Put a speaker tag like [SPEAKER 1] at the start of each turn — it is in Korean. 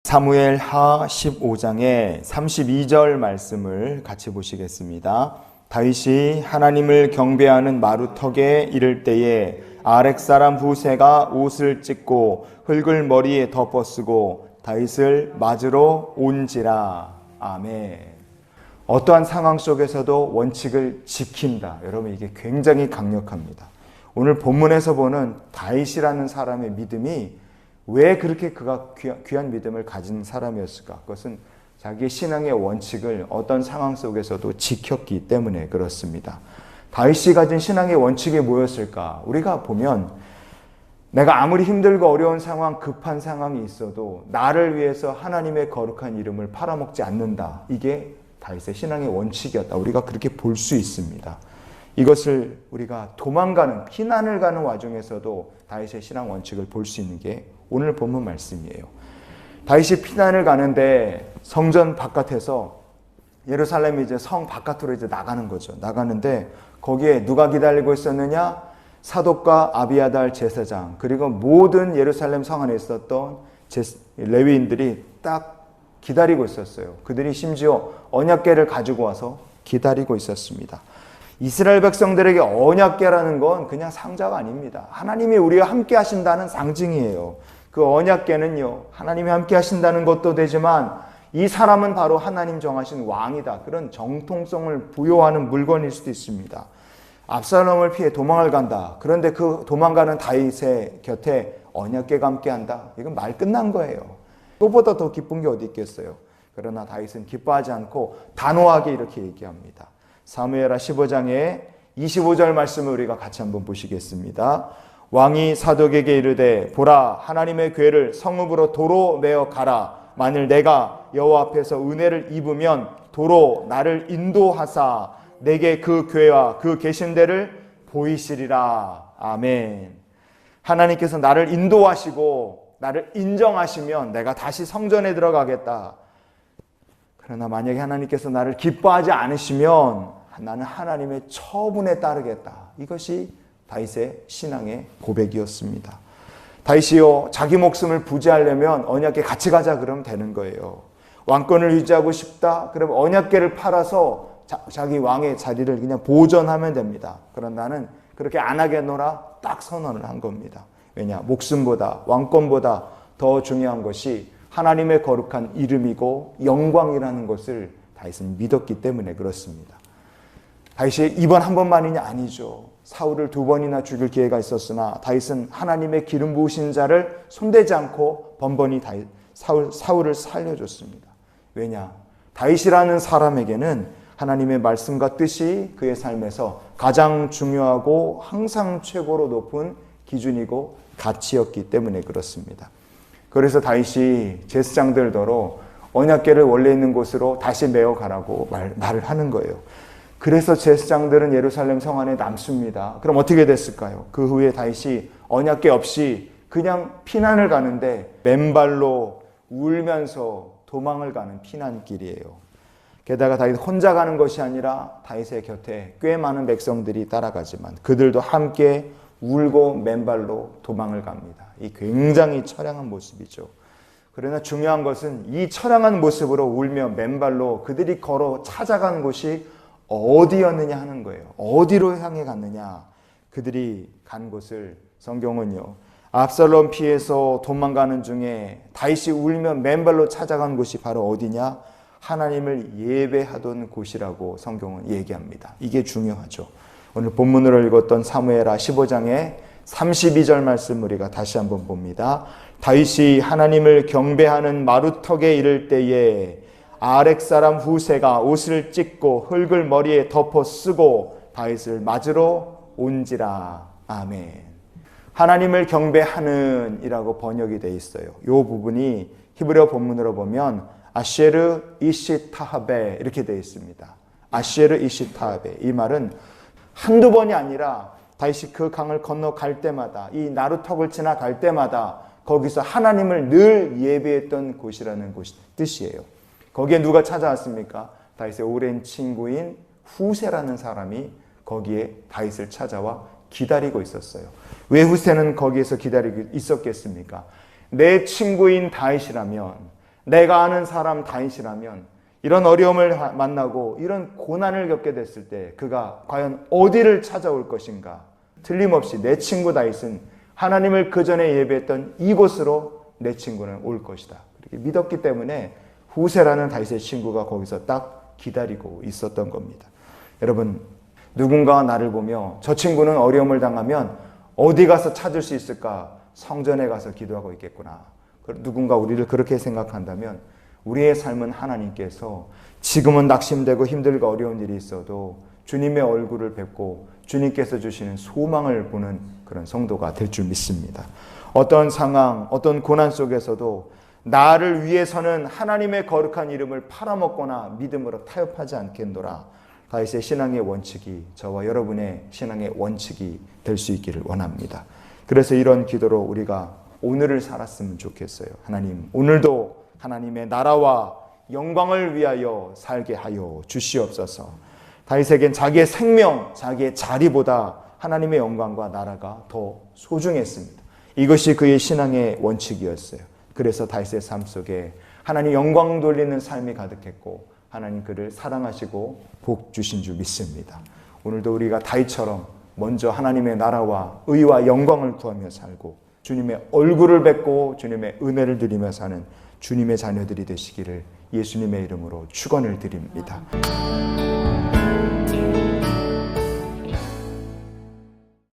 [SPEAKER 1] 사무엘하 15장의 32절 말씀을 같이 보시겠습니다. 다윗이 하나님을 경배하는 마루턱에 이를 때에 아렉 사람 후세가 옷을 찢고 흙을 머리에 덮어쓰고 다윗을 맞으러 온지라. 아멘. 어떠한 상황 속에서도 원칙을 지킨다. 여러분, 이게 굉장히 강력합니다. 오늘 본문에서 보는 다윗이라는 사람의 믿음이 왜 그렇게 그가 귀한 믿음을 가진 사람이었을까? 그것은 자기의 신앙의 원칙을 어떤 상황 속에서도 지켰기 때문에 그렇습니다. 다윗이 가진 신앙의 원칙이 뭐였을까? 우리가 보면 내가 아무리 힘들고 어려운 상황, 급한 상황이 있어도 나를 위해서 하나님의 거룩한 이름을 팔아먹지 않는다. 이게 다윗의 신앙의 원칙이었다. 우리가 그렇게 볼 수 있습니다. 이것을 우리가 도망가는, 피난을 가는 와중에서도 다윗의 신앙 원칙을 볼 수 있는 게 오늘 본문 말씀이에요. 다윗이 피난을 가는데 성전 바깥에서 예루살렘이 이제 성 바깥으로 이제 나가는 거죠. 나가는데 거기에 누가 기다리고 있었느냐? 사독과 아비아달 제사장, 그리고 모든 예루살렘 성 안에 있었던 레위인들이 딱 기다리고 있었어요. 그들이 심지어 언약궤를 가지고 와서 기다리고 있었습니다. 이스라엘 백성들에게 언약궤라는 건 그냥 상자가 아닙니다. 하나님이 우리와 함께 하신다는 상징이에요. 그 언약궤는요, 하나님이 함께 하신다는 것도 되지만 이 사람은 바로 하나님 정하신 왕이다. 그런 정통성을 부여하는 물건일 수도 있습니다. 압살롬을 피해 도망을 간다. 그런데 그 도망가는 다윗의 곁에 언약궤가 함께한다. 이건 말 끝난 거예요. 그보다 더 기쁜 게 어디 있겠어요. 그러나 다윗은 기뻐하지 않고 단호하게 이렇게 얘기합니다. 사무엘하 15장의 25절 말씀을 우리가 같이 한번 보시겠습니다. 왕이 사독에게 이르되 보라, 하나님의 궤를 성읍으로 도로 메어 가라. 만일 내가 여호와 앞에서 은혜를 입으면 도로 나를 인도하사 내게 그 궤와 그 계신 데를 보이시리라. 아멘. 하나님께서 나를 인도하시고 나를 인정하시면 내가 다시 성전에 들어가겠다. 그러나 만약에 하나님께서 나를 기뻐하지 않으시면 나는 하나님의 처분에 따르겠다. 이것이 다윗의 신앙의 고백이었습니다. 다윗이요, 자기 목숨을 부지하려면 언약궤 같이 가자 그러면 되는 거예요. 왕권을 유지하고 싶다? 그러면 언약궤를 팔아서 자기 왕의 자리를 그냥 보존하면 됩니다. 그러나 나는 그렇게 안 하겠노라 딱 선언을 한 겁니다. 왜냐? 목숨보다 왕권보다 더 중요한 것이 하나님의 거룩한 이름이고 영광이라는 것을 다윗은 믿었기 때문에 그렇습니다. 다윗이 이번 한 번만이냐? 아니죠. 사울을 2번이나 죽일 기회가 있었으나 다윗은 하나님의 기름 부으신 자를 손대지 않고 번번이 사울을 살려줬습니다. 왜냐? 다윗이라는 사람에게는 하나님의 말씀과 뜻이 그의 삶에서 가장 중요하고 항상 최고로 높은 기준이고 가치였기 때문에 그렇습니다. 그래서 다윗이 제사장들더러 언약궤를 원래 있는 곳으로 다시 메어 가라고 말을 하는 거예요. 그래서 제사장들은 예루살렘 성 안에 남습니다. 그럼 어떻게 됐을까요? 그 후에 다윗이 언약궤 없이 그냥 피난을 가는데 맨발로 울면서 도망을 가는 피난길이에요. 게다가 다윗 혼자 가는 것이 아니라 다윗의 곁에 꽤 많은 백성들이 따라가지만 그들도 함께 울고 맨발로 도망을 갑니다. 이 굉장히 처량한 모습이죠. 그러나 중요한 것은 이 처량한 모습으로 울며 맨발로 그들이 걸어 찾아간 곳이 어디였느냐 하는 거예요. 어디로 향해 갔느냐. 그들이 간 곳을 성경은요, 압살롬 피해서 도망가는 중에 다윗이 울며 맨발로 찾아간 곳이 바로 어디냐? 하나님을 예배하던 곳이라고 성경은 얘기합니다. 이게 중요하죠. 오늘 본문으로 읽었던 사무엘하 15장의 32절 말씀 우리가 다시 한번 봅니다. 다윗이 하나님을 경배하는 마루턱에 이를 때에 아렉 사람 후세가 옷을 찢고 흙을 머리에 덮어 쓰고 다윗을 맞으러 온지라. 아멘. 하나님을 경배하는 이라고 번역이 되어 있어요. 이 부분이 히브리어 본문으로 보면 아쉐르 이시타하베 이렇게 되어 있습니다. 아쉐르 이시타하베. 이 말은 한두 번이 아니라 다윗이 그 강을 건너갈 때마다, 이 나루턱을 지나갈 때마다 거기서 하나님을 늘 예배했던 곳이라는 뜻이에요. 거기에 누가 찾아왔습니까? 다윗의 오랜 친구인 후세라는 사람이 거기에 다윗을 찾아와 기다리고 있었어요. 왜 후세는 거기에서 기다리고 있었겠습니까? 내 친구인 다윗이라면 내가 아는 사람 다윗이라면 이런 어려움을 만나고 이런 고난을 겪게 됐을 때 그가 과연 어디를 찾아올 것인가? 틀림없이 내 친구 다윗은 하나님을 그 전에 예배했던 이곳으로 내 친구는 올 것이다. 그렇게 믿었기 때문에 후세라는 다윗의 친구가 거기서 딱 기다리고 있었던 겁니다. 여러분, 누군가가 나를 보며 저 친구는 어려움을 당하면 어디 가서 찾을 수 있을까? 성전에 가서 기도하고 있겠구나. 누군가 우리를 그렇게 생각한다면 우리의 삶은 하나님께서 지금은 낙심되고 힘들고 어려운 일이 있어도 주님의 얼굴을 뵙고 주님께서 주시는 소망을 보는 그런 성도가 될 줄 믿습니다. 어떤 상황, 어떤 고난 속에서도 나를 위해서는 하나님의 거룩한 이름을 팔아먹거나 믿음으로 타협하지 않겠노라. 다윗의 신앙의 원칙이 저와 여러분의 신앙의 원칙이 될 수 있기를 원합니다. 그래서 이런 기도로 우리가 오늘을 살았으면 좋겠어요. 하나님, 오늘도 하나님의 나라와 영광을 위하여 살게 하여 주시옵소서. 다윗에겐 자기의 생명, 자기의 자리보다 하나님의 영광과 나라가 더 소중했습니다. 이것이 그의 신앙의 원칙이었어요. 그래서 다윗의 삶 속에 하나님 영광 돌리는 삶이 가득했고 하나님 그를 사랑하시고 복 주신 줄 믿습니다. 오늘도 우리가 다윗처럼 먼저 하나님의 나라와 의와 영광을 구하며 살고 주님의 얼굴을 뵙고 주님의 은혜를 드리며 사는 주님의 자녀들이 되시기를 예수님의 이름으로 축원을 드립니다.